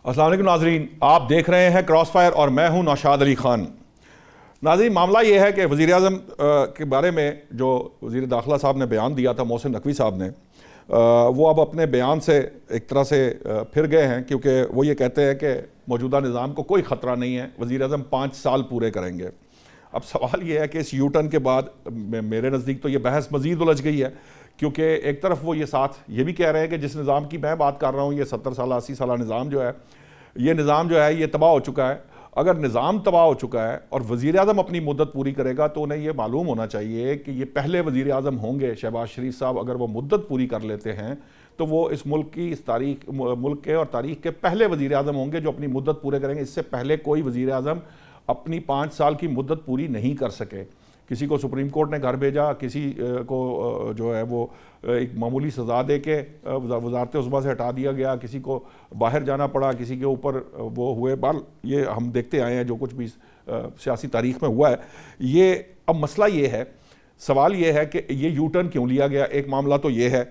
السلام علیکم ناظرین، آپ دیکھ رہے ہیں کراس فائر اور میں ہوں نوشاد علی خان۔ ناظرین، معاملہ یہ ہے کہ وزیر اعظم کے بارے میں جو وزیر داخلہ صاحب نے بیان دیا تھا، محسن نقوی صاحب نے، وہ اب اپنے بیان سے ایک طرح سے پھر گئے ہیں، کیونکہ وہ یہ کہتے ہیں کہ موجودہ نظام کو کوئی خطرہ نہیں ہے، وزیر اعظم 5 سال پورے کریں گے۔ اب سوال یہ ہے کہ اس یو ٹرن کے بعد میرے نزدیک تو یہ بحث مزید الجھ گئی ہے، کیونکہ ایک طرف وہ یہ ساتھ یہ بھی کہہ رہے ہیں کہ جس نظام کی میں بات کر رہا ہوں، یہ 70 سالہ 80 سالہ نظام جو ہے، یہ نظام جو ہے یہ تباہ ہو چکا ہے۔ اگر نظام تباہ ہو چکا ہے اور وزیر اعظم اپنی مدت پوری کرے گا تو انہیں یہ معلوم ہونا چاہیے کہ یہ پہلے وزیر اعظم ہوں گے۔ شہباز شریف صاحب اگر وہ مدت پوری کر لیتے ہیں تو وہ اس ملک کے اور تاریخ کے پہلے وزیر اعظم ہوں گے جو اپنی مدت پورے کریں گے۔ اس سے پہلے کوئی وزیر اعظم اپنی 5 سال کی مدت پوری نہیں کر سکے۔ کسی کو سپریم کورٹ نے گھر بھیجا، کسی کو جو ہے وہ ایک معمولی سزا دے کے وزارت عظمیٰ سے ہٹا دیا گیا، کسی کو باہر جانا پڑا، کسی کے اوپر وہ ہوئے۔ بہرحال یہ ہم دیکھتے آئے ہیں جو کچھ بھی سیاسی تاریخ میں ہوا ہے۔ یہ اب مسئلہ یہ ہے، سوال یہ ہے کہ یہ یو ٹرن کیوں لیا گیا؟ ایک معاملہ تو یہ ہے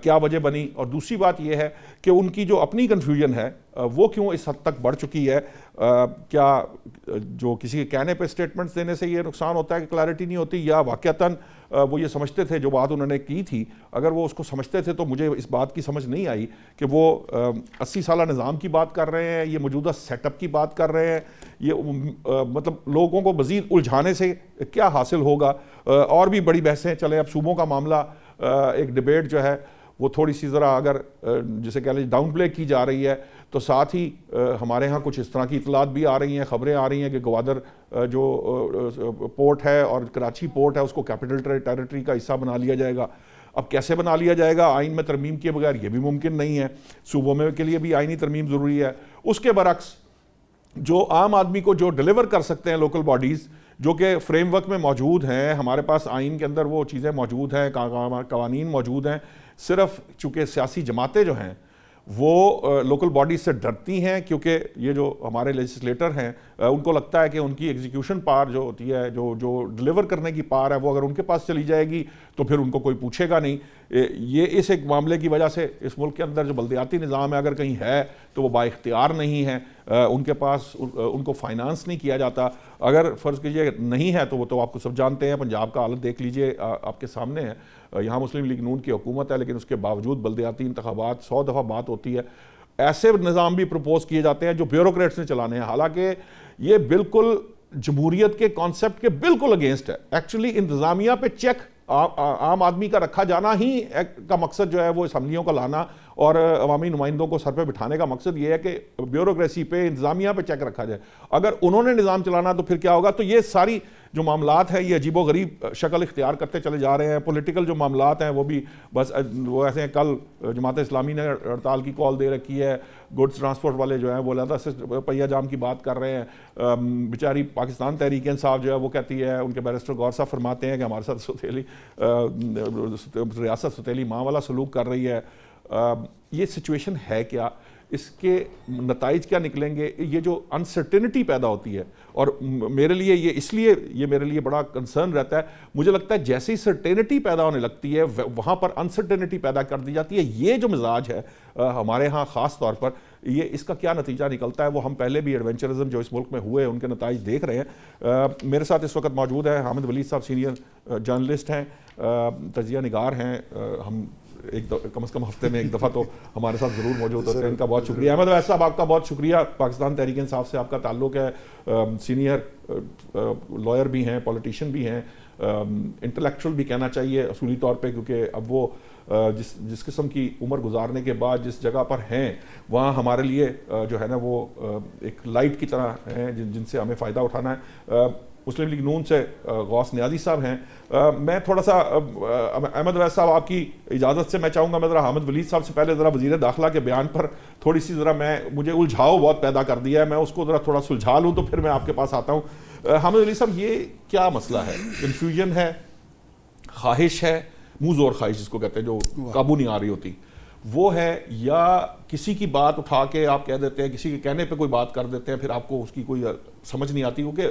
کیا وجہ بنی، اور دوسری بات یہ ہے کہ ان کی جو اپنی کنفیوژن ہے وہ کیوں اس حد تک بڑھ چکی ہے۔ کیا جو کسی کے کہنے پہ سٹیٹمنٹس دینے سے یہ نقصان ہوتا ہے کہ کلیئرٹی نہیں ہوتی، یا واقعتاً وہ یہ سمجھتے تھے جو بات انہوں نے کی تھی، اگر وہ اس کو سمجھتے تھے تو مجھے اس بات کی سمجھ نہیں آئی کہ وہ 80 سالہ نظام کی بات کر رہے ہیں، یہ موجودہ سیٹ اپ کی بات کر رہے ہیں، یہ مطلب لوگوں کو مزید الجھانے سے کیا حاصل ہوگا۔ اور بھی بڑی بحثیں چلیں، اب صوبوں کا معاملہ ایک ڈیبیٹ جو ہے وہ تھوڑی سی ذرا اگر جسے کہہ لیں ڈاؤن پلے کی جا رہی ہے، تو ساتھ ہی ہمارے ہاں کچھ اس طرح کی اطلاعات بھی آ رہی ہیں، خبریں آ رہی ہیں کہ گوادر جو پورٹ ہے اور کراچی پورٹ ہے اس کو کیپٹل ٹیریٹری کا حصہ بنا لیا جائے گا۔ اب کیسے بنا لیا جائے گا؟ آئین میں ترمیم کیے بغیر یہ بھی ممکن نہیں ہے، صوبوں میں کے لیے بھی آئینی ترمیم ضروری ہے۔ اس کے برعکس جو عام آدمی کو جو ڈیلیور کر سکتے ہیں لوکل باڈیز، جو کہ فریم ورک میں موجود ہیں، ہمارے پاس آئین کے اندر وہ چیزیں موجود ہیں، قوانین موجود ہیں، صرف چونکہ سیاسی جماعتیں جو ہیں وہ لوکل باڈیز سے ڈرتی ہیں، کیونکہ یہ جو ہمارے لیجسلیٹر ہیں ان کو لگتا ہے کہ ان کی ایگزیکیوشن پاور جو ہوتی ہے، جو ڈیلیور کرنے کی پاور ہے، وہ اگر ان کے پاس چلی جائے گی تو پھر ان کو کوئی پوچھے گا نہیں۔ یہ اس ایک معاملے کی وجہ سے اس ملک کے اندر جو بلدیاتی نظام ہے اگر کہیں ہے تو وہ با اختیار نہیں ہے، ان کے پاس ان کو فائنانس نہیں کیا جاتا۔ اگر فرض کیجئے نہیں ہے تو وہ تو آپ کو سب جانتے ہیں، پنجاب کا حالت دیکھ لیجئے، آپ کے سامنے ہے۔ یہاں مسلم لیگ نون کی حکومت ہے لیکن اس کے باوجود بلدیاتی انتخابات 100 دفعہ بات ہوتی ہے۔ ایسے نظام بھی پروپوز کیے جاتے ہیں جو بیوروکریٹس نے چلانے ہیں، حالانکہ یہ بالکل جمہوریت کے کانسیپٹ کے بالکل اگینسٹ ہے۔ ایکچولی انتظامیہ پہ چیک عام آدمی کا رکھا جانا ہی کا مقصد جو ہے وہ اسمبلیوں کو لانا اور عوامی نمائندوں کو سر پہ بٹھانے کا مقصد یہ ہے کہ بیوروکریسی پہ، انتظامیہ پہ چیک رکھا جائے۔ اگر انہوں نے نظام چلانا تو پھر کیا ہوگا؟ تو یہ ساری جو معاملات ہیں یہ عجیب و غریب شکل اختیار کرتے چلے جا رہے ہیں۔ پولیٹیکل جو معاملات ہیں وہ بھی بس وہ ایسے ہیں۔ کل جماعت اسلامی نے ہڑتال کی کال دے رکھی ہے، گڈس ٹرانسپورٹ والے جو ہیں وہ علیحدہ سے پہیہ جام کی بات کر رہے ہیں۔ بیچاری پاکستان تحریک انصاف جو ہے وہ کہتی ہے، ان کے بیرسٹر غور صاحب فرماتے ہیں کہ ہمارے ساتھ ریاست ستیلی ماں والا سلوک کر رہی ہے۔ یہ سچویشن ہے کیا؟ اس کے نتائج کیا نکلیں گے؟ یہ جو انسرٹینٹی پیدا ہوتی ہے، اور میرے لیے یہ اس لیے یہ میرے لیے بڑا کنسرن رہتا ہے، مجھے لگتا ہے جیسے ہی سرٹینٹی پیدا ہونے لگتی ہے وہاں پر انسرٹینٹی پیدا کر دی جاتی ہے۔ یہ جو مزاج ہے ہمارے ہاں خاص طور پر، یہ اس کا کیا نتیجہ نکلتا ہے وہ ہم پہلے بھی ایڈونچرزم جو اس ملک میں ہوئے ان کے نتائج دیکھ رہے ہیں۔ میرے ساتھ اس وقت موجود ہے حامد ولید صاحب، سینئر جرنلسٹ ہیں، تجزیہ نگار ہیں۔ ہم کم از کم ہفتے میں ایک دفعہ تو ہمارے ساتھ ضرور موجود ہوتے ہیں، ان کا بہت شکریہ۔ احمد اویس صاحب، آپ کا بہت شکریہ، پاکستان تحریک انصاف سے آپ کا تعلق ہے، سینئر لائر بھی ہیں، پولیٹیشین بھی ہیں، انٹلیکچوئل بھی کہنا چاہیے اصولی طور پہ، کیونکہ اب وہ جس قسم کی عمر گزارنے کے بعد جس جگہ پر ہیں وہاں ہمارے لیے جو ہے نا وہ ایک لائٹ کی طرح ہیں جن سے ہمیں فائدہ اٹھانا ہے۔ مسلم لیگ نون سے غوث نیازی صاحب ہیں۔ میں تھوڑا سا احمد اویس صاحب آپ کی اجازت سے میں چاہوں گا میں ذرا حامد ولید صاحب سے پہلے ذرا وزیر داخلہ کے بیان پر تھوڑی سی ذرا مجھے الجھاؤ بہت پیدا کر دیا ہے، میں اس کو ذرا تھوڑا سلجھا لوں تو پھر میں آپ کے پاس آتا ہوں۔ حامد ولید صاحب، یہ کیا مسئلہ ہے؟ کنفیوژن ہے، خواہش ہے، منہ زور خواہش جس کو کہتے ہیں جو قابو نہیں آ رہی ہوتی، وہ ہے، یا کسی کی بات اٹھا کے آپ کہہ دیتے ہیں، کسی کے کہنے پہ کوئی بات کر دیتے ہیں، پھر آپ کو اس کی کوئی سمجھ نہیں آتی؟ کیونکہ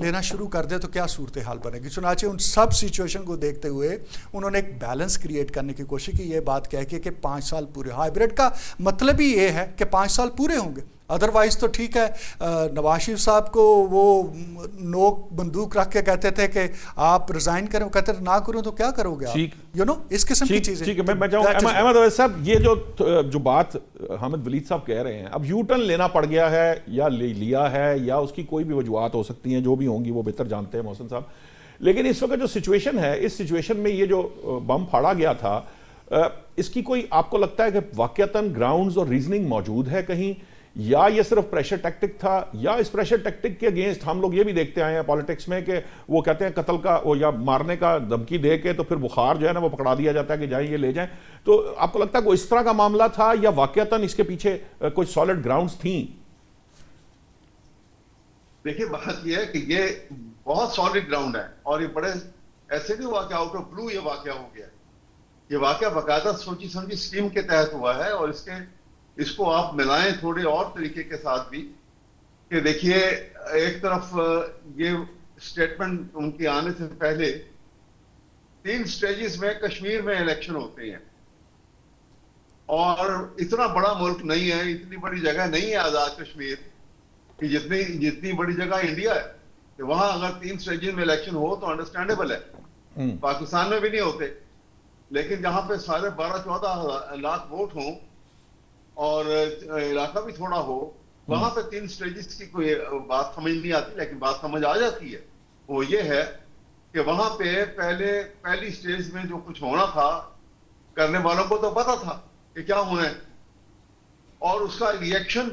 لینا شروع کر دے تو کیا صورتحال بنے گی. چنانچہ ان سب سچویشن کو دیکھتے ہوئے انہوں نے ایک بیلنس کریٹ کرنے کی کوشش کی, یہ بات کہہ کے کہ 5 سال پورے. ہائیبریڈ کا مطلب ہی یہ ہے کہ 5 سال پورے ہوں گے, ادروائز تو ٹھیک ہے. نواز شریف صاحب کو وہ نوک بندوق رکھ کے کہتے تھے کہ آپ ریزائن کریں, وہ کہتے تھے نہ کروں تو کیا کرو گے آپ, اس قسم کی چیزیں. ٹھیک ہے, میں چاہوں گا احمد اویس صاحب, یہ جو بات حامد ولید صاحب کہہ رہے ہیں, اب یو ٹرن لینا پڑ گیا ہے یا لیا ہے, یا اس کی کوئی بھی وجوہات ہو سکتی ہیں, جو بھی ہوں گی وہ بہتر جانتے ہیں محسن صاحب. لیکن اس وقت جو سچویشن ہے, اس سچویشن میں یہ جو بم پھاڑا گیا تھا, اس کی کوئی آپ کو لگتا ہے کہ واقعتاً گراؤنڈز اور ریزننگ موجود ہے کہیں, یا یہ صرف پریشر ٹیکٹک تھا, یا اس پریشر ٹیکٹک کے اگینسٹ ہم لوگ یہ بھی دیکھتے آئے ہیں پالیٹکس میں کہ وہ کہتے ہیں قتل کا یا مارنے کا دھمکی دے کے تو پھر بخار جو ہے نا وہ پکڑا دیا جاتا ہے کہ جائیں یہ لے جائیں. تو آپ کو لگتا ہے کوئی اس طرح کا معاملہ تھا, یا واقعتاً اس کے پیچھے کوئی سالڈ گراؤنڈز تھیں؟ دیکھیے بات یہ ہے کہ یہ بہت سالڈ گراؤنڈ ہے, اور یہ بڑے ایسے نہیں ہوا کہ آؤٹ آف بلو یہ واقعہ ہو گیا. یہ واقعہ باقاعدہ سوچی سمجھی اسکیم کے تحت ہوا ہے, اور اس کو آپ ملائیں تھوڑے اور طریقے کے ساتھ بھی کہ دیکھیے, ایک طرف یہ اسٹیٹمنٹ ان کے آنے سے پہلے 3 سٹیجز میں کشمیر میں الیکشن ہوتے ہیں, اور اتنا بڑا ملک نہیں ہے, اتنی بڑی جگہ نہیں ہے آزاد کشمیر کہ جتنی بڑی جگہ انڈیا ہے, کہ وہاں اگر 3 سٹیجز میں الیکشن ہو تو انڈرسٹینڈیبل ہے. پاکستان میں بھی نہیں ہوتے, لیکن جہاں پہ سارے 12-14 لاکھ ووٹ ہوں اور علاقہ بھی تھوڑا ہو, وہاں پہ 3 سٹیجز کی کوئی بات سمجھ نہیں آتی, لیکن بات سمجھ آ جاتی ہے. وہ یہ ہے کہ وہاں پہ پہلی سٹیج میں جو کچھ ہونا تھا, کرنے والوں کو تو پتا تھا کہ کیا ہونا ہے, اور اس کا ریئیکشن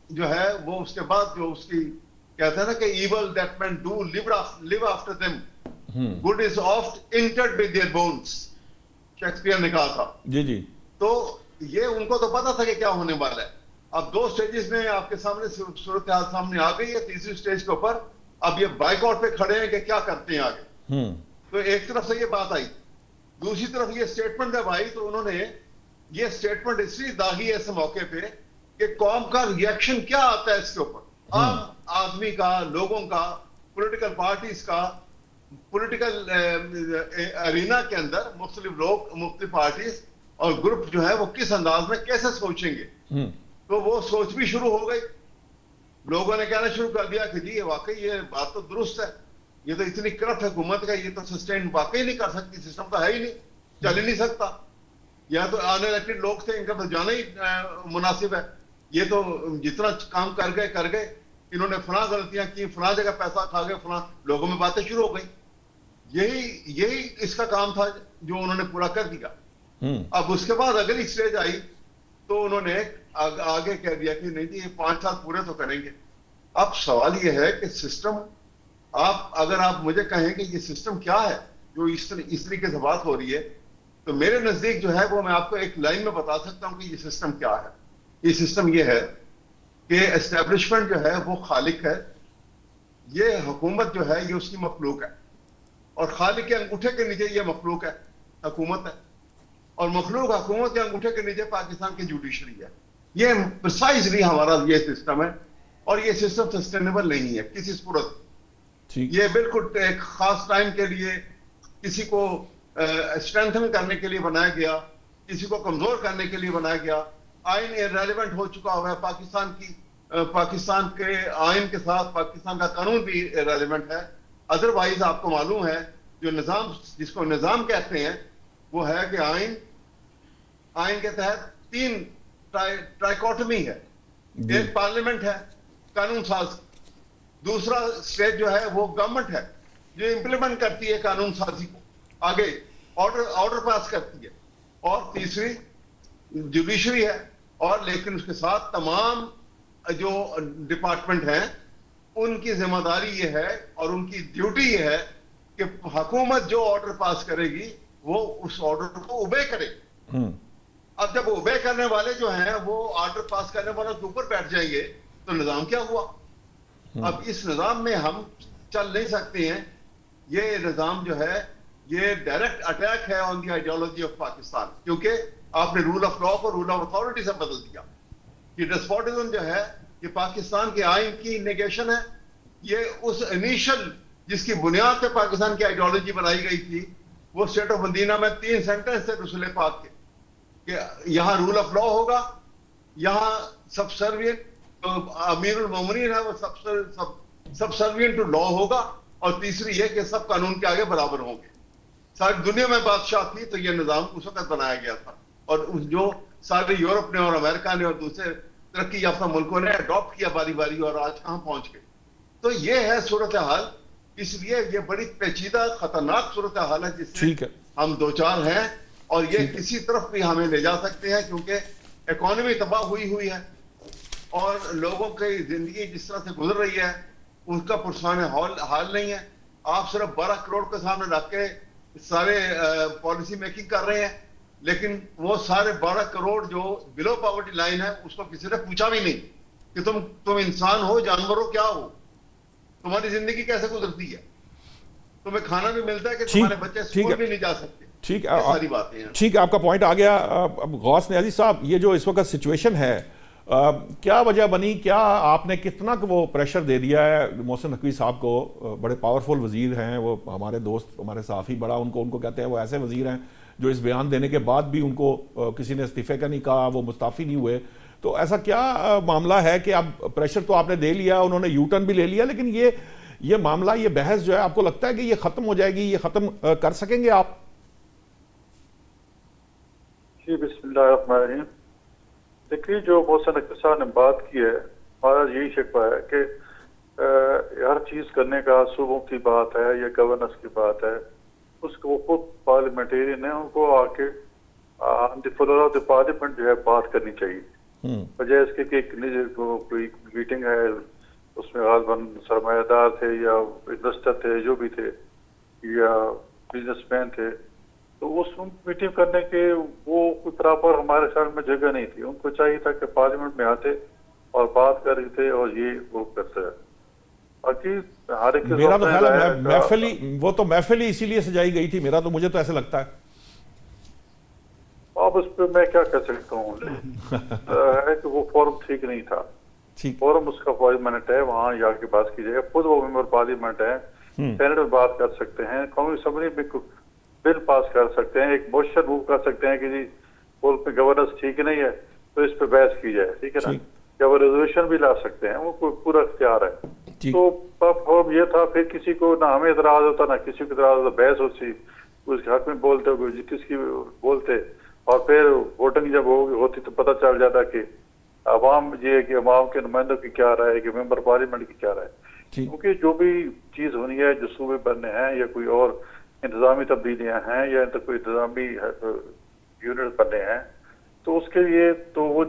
جو ہے وہ اس کے بعد جو اس کی کہتے ہیں نا کہ evil that men do live after them, good is oft interred with their bones, Shakespeare نے کہا تھا. جی. تو یہ ان کو تو پتا تھا کہ کیا ہونے والا ہے. اب 2 سٹیجز میں آپ کے سامنے صورتحال سامنے آ گئی ہے, تیسری سٹیج کے اوپر اب یہ بائک آؤٹ پہ کھڑے ہیں کہ کیا کرتے ہیں آگے. تو ایک طرف سے یہ بات آئی, دوسری طرف یہ اسٹیٹمنٹ جب آئی تو انہوں نے یہ اسٹیٹمنٹ اس لیے داغی ہے اس موقع پہ کہ قوم کا ریئیکشن کیا آتا ہے اس کے اوپر, عام آدمی کا, لوگوں کا, پولیٹیکل پارٹیز کا, پولیٹیکل ارینا کے اندر مختلف لوگ, مختلف پارٹیز اور گروپ جو ہے وہ کس انداز میں کیسے سوچیں گے. تو وہ سوچ بھی شروع ہو گئی, لوگوں نے کہنا شروع کر دیا کہ جی یہ واقعی یہ بات تو درست ہے, یہ تو اتنی کرپٹ حکومت ہے, یہ تو سسٹین واقعی نہیں کر سکتی, سسٹم تو ہے ہی نہیں, چل ہی نہیں سکتا, یا تو ان الیکٹڈ لوگ تھے, ان کا تو جانا ہی مناسب ہے, یہ تو جتنا کام کر گئے, انہوں نے فلاں غلطیاں کی, فلاں جگہ پیسہ کھا گئے, فلاں لوگوں میں باتیں شروع ہو گئی. یہی اس کا کام تھا جو انہوں نے پورا کر دیا. اب اس کے بعد اگلی سٹیج آئی تو انہوں نے آگے کہہ دیا کہ نہیں جی یہ 5 سال پورے تو کریں گے. اب سوال یہ ہے کہ سسٹم, اگر آپ مجھے کہیں کہ یہ سسٹم کیا ہے جو اس طریقے سے بات ہو رہی ہے, تو میرے نزدیک جو ہے وہ میں آپ کو ایک لائن میں بتا سکتا ہوں کہ یہ سسٹم کیا ہے. یہ سسٹم یہ ہے کہ اسٹیبلشمنٹ جو ہے وہ خالق ہے, یہ حکومت جو ہے یہ اس کی مخلوق ہے, اور خالق کے انگوٹھے کے نیچے یہ مخلوق ہے, حکومت ہے, اور مخلوق حکومت کے انگوٹھے کے نیچے پاکستان کی جوڈیشری ہے. یہ پرسائزلی ہمارا یہ سسٹم ہے, اور یہ سسٹم سسٹینیبل نہیں ہے کسی صورت. یہ بالکل ایک خاص ٹائم کے لیے کسی کو اسٹرینتھن کرنے کے لیے بنایا گیا, کسی کو کمزور کرنے کے لیے بنایا گیا. آئین ریلیونٹ ہو چکا ہوا ہے, پاکستان کے آئین کے ساتھ پاکستان کا قانون بھی ریلیونٹ ہے. ادروائز آپ کو معلوم ہے جو نظام, جس کو نظام کہتے ہیں, وہ ہے کہ آئین کے تحت 3 ٹرائیکوٹمی ہے. ایک پارلیمنٹ ہے قانون ساز, دوسرا اسٹیٹ جو ہے وہ گورنمنٹ ہے جو امپلیمنٹ کرتی ہے قانون سازی کو, آگے آرڈر پاس کرتی ہے, اور تیسری جوڈیشری ہے. اور لیکن اس کے ساتھ تمام جو ڈپارٹمنٹ ہیں ان کی ذمہ داری یہ ہے اور ان کی ڈیوٹی یہ ہے کہ حکومت جو آرڈر پاس کرے گی وہ اس آرڈر کو اوبے کرے. اب جب اوبے کرنے والے جو ہیں وہ آرڈر پاس کرنے والوں کے اوپر بیٹھ جائیں گے تو نظام کیا ہوا؟ اب اس نظام میں ہم چل نہیں سکتے ہیں. یہ نظام جو ہے یہ ڈائریکٹ اٹیک ہے آن دی آئیڈیالوجی آف پاکستان, کیونکہ آپ نے رول آف لا کو رول آف اتھارٹی سے بدل دیا. یہ ڈسپوٹزم جو ہے یہ پاکستان کے آئین کی نیگیشن ہے, یہ اس انیشل جس کی بنیاد پہ پاکستان کی آئیڈیالوجی بنائی گئی تھی، وہ اسٹیٹ آف مدینہ میں 3 سینٹنس تھے رسول پاک کے کہ یہاں رول آف لا ہوگا، یہاں سبسروینٹ امیر المومنین ہے وہ سبسروینٹ ٹو لا ہوگا، اور تیسری یہ کہ سب قانون کے آگے برابر ہوں گے. ساری دنیا میں بادشاہ تھی تو یہ نظام اس وقت بنایا گیا تھا، اور جو سارے یورپ نے اور امریکہ نے اور دوسرے ترقی یافتہ ملکوں نے اڈاپٹ کیا باری باری، اور آج کہاں پہنچ گئے. تو یہ ہے صورتحال. اس لیے یہ بڑی پیچیدہ خطرناک صورتحال ہے جس سے ہم دوچار ہیں، اور یہ کسی طرف بھی ہمیں لے جا سکتے ہیں، کیونکہ اکانومی تباہ ہوئی ہے، اور لوگوں کی زندگی جس طرح سے گزر رہی ہے اس کا پرسان حال نہیں ہے. آپ صرف 12 کروڑ کے سامنے رکھ کے سارے پالیسی میکنگ کر رہے ہیں، لیکن وہ سارے 12 کروڑ جو بلو پاورٹی لائن ہے اس کو کسی نے پوچھا بھی نہیں کہ تم انسان ہو، جانور ہو، کیا ہو، تمہاری زندگی کیسے گزرتی ہے، تمہیں کھانا بھی ملتا ہے کہ تمہارے بچے اسکول بھی نہیں جا سکتے. ٹھیک ہے، ساری باتیں ہیں. ٹھیک ہے، آپ کا پوائنٹ آ گیا. اب غوث نیازی صاحب، یہ جو اس وقت سچویشن ہے، کیا وجہ بنی؟ کیا آپ نے کتنا وہ پریشر دے دیا ہے محسن نقوی صاحب کو؟ بڑے پاورفل وزیر ہیں وہ، ہمارے دوست، ہمارے صحافی بڑا ان کو کہتے ہیں وہ ایسے وزیر ہیں جو اس بیان دینے کے بعد بھی ان کو کسی نے استعفے کا نہیں کہا، وہ مستعفی نہیں ہوئے. تو ایسا کیا معاملہ ہے کہ اب پریشر تو آپ نے دے لیا، انہوں نے یو ٹرن بھی لے لیا، لیکن یہ معاملہ، یہ بحث جو ہے، آپ کو لگتا ہے کہ یہ ختم ہو جائے گی؟ یہ ختم کر سکیں گے آپ؟ جی، بسم اللہ الرحمن الرحیم. دیکھیے، جو محسن نقوی صاحب نے بات کی ہے، ہمارا یہی شکوہ ہے کہ ہر چیز کرنے کا صوبوں کی بات ہے یا گورننس کی بات ہے، اس کو خود پارلیمنٹیرین ہیں، ان کو آ کے آن دی فلور آف دی پارلیمنٹ جو ہے بات کرنی چاہیے، بجائے اس کے کہ کوئی میٹنگ ہے اس میں غالباً سرمایہ دار تھے یا انویسٹر تھے، جو بھی تھے، یا بزنس مین تھے، تو اس میٹنگ کرنے کے وہ کوئی پراپر ہمارے شہر میں جگہ نہیں تھی. ان کو چاہیے تھا کہ پارلیمنٹ میں آتے اور بات کرتے اور یہ وہ کرتے ہیں. میرا تو خیال ہے وہ تو محفل ہی اسی لیے سجائی گئی تھی، مجھے تو ایسے لگتا ہے. اب اس پہ میں کیا کہہ سکتا ہوں ہے کہ وہ فورم ٹھیک نہیں تھا. فورم اس کا پارلیمنٹ ہے، وہاں جا کے بات کی جائے. خود وہ ممبر پارلیمنٹ ہے، سینٹ میں بات کر سکتے ہیں، قومی اسمبلی میں بل پاس کر سکتے ہیں، ایک موشن موو کر سکتے ہیں کہ جی ملک میں گورننس ٹھیک نہیں ہے تو اس پہ بحث کی جائے، ٹھیک ہے نا، یا وہ ریزولوشن بھی لا سکتے ہیں، وہ پورا اختیار ہے. تو فارم یہ تھا، پھر کسی کو نہ ہمیں اعتراض ہوتا نہ کسی کو اعتراض ہوتا، بحث ہوتی، اس کے حق میں بولتے ہو کس کی بولتے، اور پھر ووٹنگ جب ہوتی تو پتہ چل جاتا کہ عوام یہ کہ عوام کے نمائندوں کی کیا رائے ہے، کہ ممبر پارلیمنٹ کی کیا رائے. کیونکہ جو بھی چیز ہونی ہے، جو صوبے بننے ہیں یا کوئی اور انتظامی تبدیلیاں ہیں یا کوئی انتظامی یونٹ بننے ہیں، تو اس کے لیے تو وہ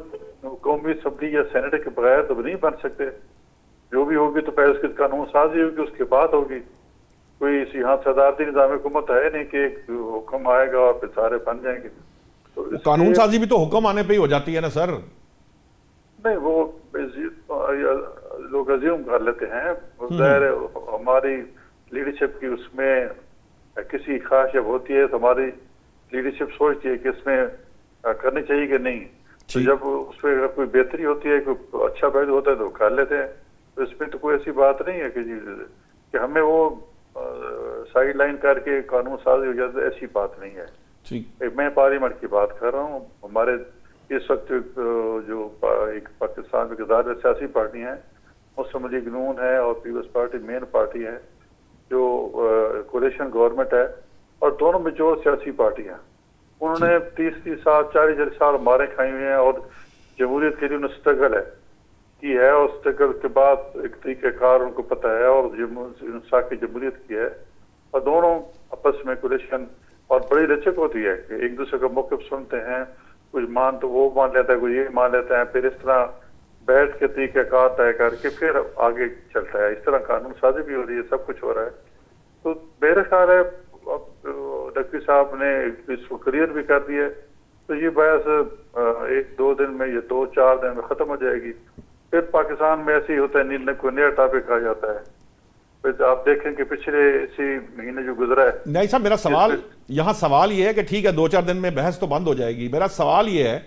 قومی اسمبلی یا سینٹ کے بغیر تو نہیں بن سکتے. جو بھی ہوگی تو پہلے اس کی قانون سازی ہوگی، اس کے بعد ہوگی. کوئی یہاں صدارتی نظام حکومت ہے نہیں کہ ایک حکم آئے گا اور پھر سارے بن جائیں گے. تو قانون سازی بھی تو حکم آنے پہ ہی ہو جاتی ہے نا سر؟ نہیں، وہ لوگ عزیوم کر لیتے ہیں. ظاہر ہماری لیڈرشپ کی اس میں کسی خواہش جب ہوتی ہے تو ہماری لیڈرشپ سوچتی ہے کہ اس میں کرنی چاہیے کہ نہیں. تو جب اس پہ کوئی بہتری ہوتی ہے، کوئی اچھا پہلو ہوتا ہے تو کر لیتے ہیں. تو اس میں تو کوئی ایسی بات نہیں ہے کہ ہمیں وہ سائڈ لائن کر کے قانون سازی ہو جاتا ہے، ایسی بات نہیں ہے. میں پارلیمنٹ کی بات کر رہا ہوں. ہمارے اس وقت جو ایک پاکستان میں زیادہ سیاسی پارٹی ہیں، مسلم لیگ نون ہے اور پیپلز پارٹی مین پارٹی ہے، جو کولیشن گورنمنٹ ہے، اور دونوں میں جو سیاسی پارٹی ہیں، انہوں نے 30 سال 40 سال مارے کھائی ہوئے ہیں، اور جمہوریت کے لیے انہیں اسٹرگل کی ہے، اور اسٹرگل کے بعد ایک طریقہ کار ان کو پتہ ہے، اور انصاف کی جمہوریت کی ہے. اور دونوں آپس میں کولیشن اور بڑی لچک ہوتی ہے کہ ایک دوسرے کا موقف سنتے ہیں، کچھ تو وہ مان لیتا ہے، کوئی یہ مان لیتا ہے، پھر اس طرح بیٹھ کے طریقہ کار طے کر کے پھر آگے چلتا ہے. اس طرح قانون سازی بھی ہو رہی ہے، سب کچھ ہو رہا ہے. تو میرا خیال ہے نقوی صاحب نے اس کو کلیئر بھی کر دیا ہے، تو یہ بحث 1-2 دن میں یا 2-4 دن میں ختم ہو جائے گی. پھر پاکستان میں ایسے ہی ہوتا ہے، کوئی نیا ٹاپک آ جاتا ہے. پھر آپ دیکھیں کہ پچھلے اسی مہینے جو گزرا ہے. نہیں صاحب، میرا سوال یہ ہے کہ ٹھیک ہے 2-4 دن میں بحث تو بند ہو جائے گی. میرا سوال یہ ہے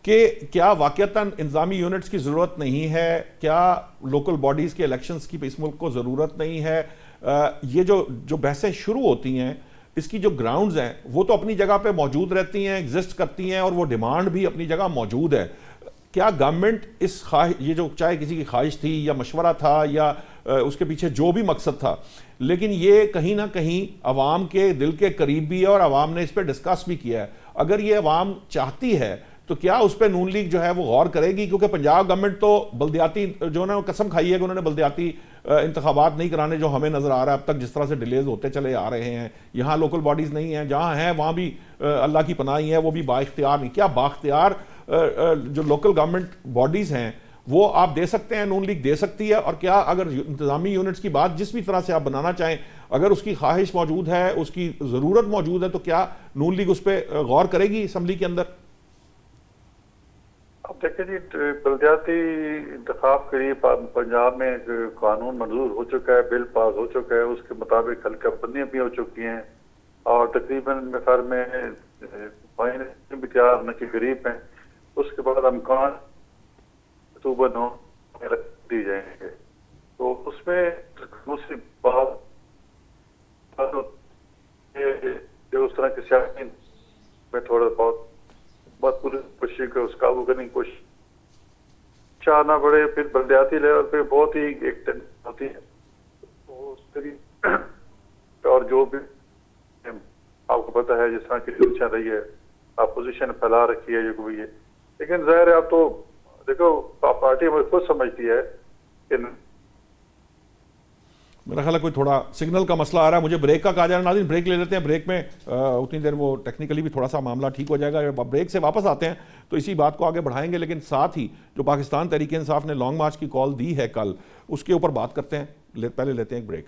کہ کیا واقعتاً انتظامی یونٹس کی ضرورت نہیں ہے؟ کیا لوکل باڈیز کے الیکشنز کی اس ملک کو ضرورت نہیں ہے؟ یہ جو بحثیں شروع ہوتی ہیں اس کی جو گراؤنڈز ہیں وہ تو اپنی جگہ پہ موجود رہتی ہیں، ایگزسٹ کرتی ہیں، اور وہ ڈیمانڈ بھی اپنی جگہ موجود ہے. کیا گورنمنٹ اس یہ جو چاہے کسی کی خواہش تھی یا مشورہ تھا یا اس کے پیچھے جو بھی مقصد تھا، لیکن یہ کہیں نہ کہیں عوام کے دل کے قریب بھی ہے اور عوام نے اس پہ ڈسکس بھی کیا ہے. اگر یہ عوام چاہتی ہے تو کیا اس پہ نون لیگ جو ہے وہ غور کرے گی؟ کیونکہ پنجاب گورنمنٹ تو بلدیاتی جو ہے قسم کھائی ہے کہ انہوں نے بلدیاتی انتخابات نہیں کرانے، جو ہمیں نظر آ رہا ہے اب تک جس طرح سے ڈیلیز ہوتے چلے آ رہے ہیں. یہاں لوکل باڈیز نہیں ہیں، جہاں ہیں وہاں بھی اللہ کی پناہ ہی ہے، وہ بھی با اختیار نہیں. کیا با اختیار جو لوکل گورنمنٹ باڈیز ہیں وہ آپ دے سکتے ہیں، نون لیگ دے سکتی ہے؟ اور کیا اگر انتظامی یونٹس کی بات جس بھی طرح سے آپ بنانا چاہیں، اگر اس کی خواہش موجود ہے، اس کی ضرورت موجود ہے، تو کیا نون لیگ اس پہ غور کرے گی اسمبلی کے اندر؟ اب دیکھیں جی، بلدیاتی انتخاب کے لیے پنجاب میں قانون منظور ہو چکا ہے، بل پاس ہو چکا ہے، اس کے مطابق حلقہ بندیاں بھی ہو چکی ہیں، اور تقریباً میرے میں بھی تیار ہونے کے قریب ہیں. اس کے بعد امکان اکتوبر رکھ دی جائیں گے. تو اس میں دوسری بات جو اس طرح کے سیاسی میں تھوڑا بہت پوری کوشش کر اس قابو کرنے کی کوشش چاہنا پڑے. پھر بلدیاتی لیول پہ بہت ہی ایک ٹینشن ہوتی ہے، اور جو بھی آپ کو پتہ ہے جس طرح کی ٹینشن رہی ہے، اپوزیشن پھیلا رکھی ہے جو کوئی ہے. لیکن ظاہر ہے آپ تو دیکھو پارٹی ہمیں خود سمجھتی ہے کہ میرا خیال ہے کوئی تھوڑا سگنل کا مسئلہ آ رہا ہے. مجھے بریک کا کہا جا رہا ہے. ناظرین بریک لے لیتے ہیں، بریک میں اتنی دیر وہ ٹیکنیکلی بھی تھوڑا سا معاملہ ٹھیک ہو جائے گا. بریک سے واپس آتے ہیں تو اسی بات کو آگے بڑھائیں گے، لیکن ساتھ ہی جو پاکستان تحریک انصاف نے لانگ مارچ کی کال دی ہے کل، اس کے اوپر بات کرتے ہیں. پہلے لیتے ہیں ایک بریک.